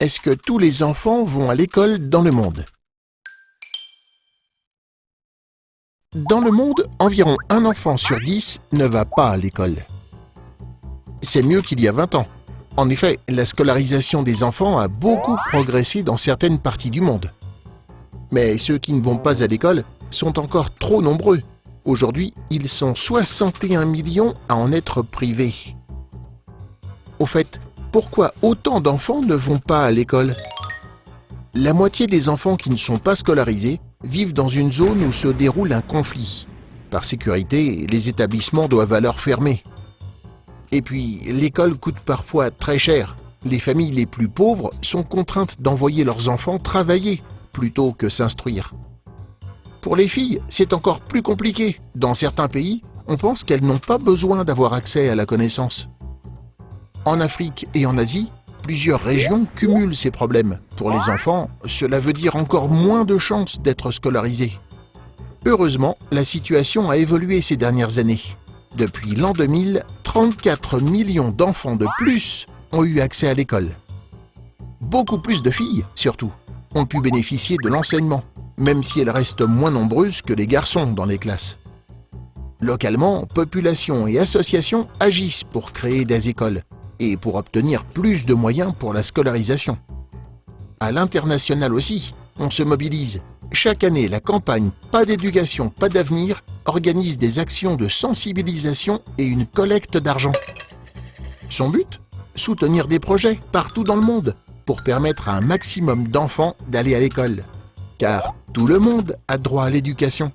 Est-ce que tous les enfants vont à l'école dans le monde? Dans le monde, environ un enfant sur 10 ne va pas à l'école. C'est mieux qu'il y a 20 ans. En effet, la scolarisation des enfants a beaucoup progressé dans certaines parties du monde. Mais ceux qui ne vont pas à l'école sont encore trop nombreux. Aujourd'hui, ils sont 61 millions à en être privés. Au fait, pourquoi autant d'enfants ne vont pas à l'école? La moitié des enfants qui ne sont pas scolarisés vivent dans une zone où se déroule un conflit. Par sécurité, les établissements doivent alors fermer. Et puis, l'école coûte parfois très cher. Les familles les plus pauvres sont contraintes d'envoyer leurs enfants travailler plutôt que s'instruire. Pour les filles, c'est encore plus compliqué. Dans certains pays, on pense qu'elles n'ont pas besoin d'avoir accès à la connaissance. En Afrique et en Asie, plusieurs régions cumulent ces problèmes. Pour les enfants, cela veut dire encore moins de chances d'être scolarisés. Heureusement, la situation a évolué ces dernières années. Depuis l'an 2000, 34 millions d'enfants de plus ont eu accès à l'école. Beaucoup plus de filles, surtout, ont pu bénéficier de l'enseignement, même si elles restent moins nombreuses que les garçons dans les classes. Localement, populations et associations agissent pour créer des écoles et pour obtenir plus de moyens pour la scolarisation. À l'international aussi, on se mobilise. Chaque année, la campagne Pas d'éducation, pas d'avenir organise des actions de sensibilisation et une collecte d'argent. Son but? Soutenir des projets partout dans le monde pour permettre à un maximum d'enfants d'aller à l'école. Car tout le monde a droit à l'éducation.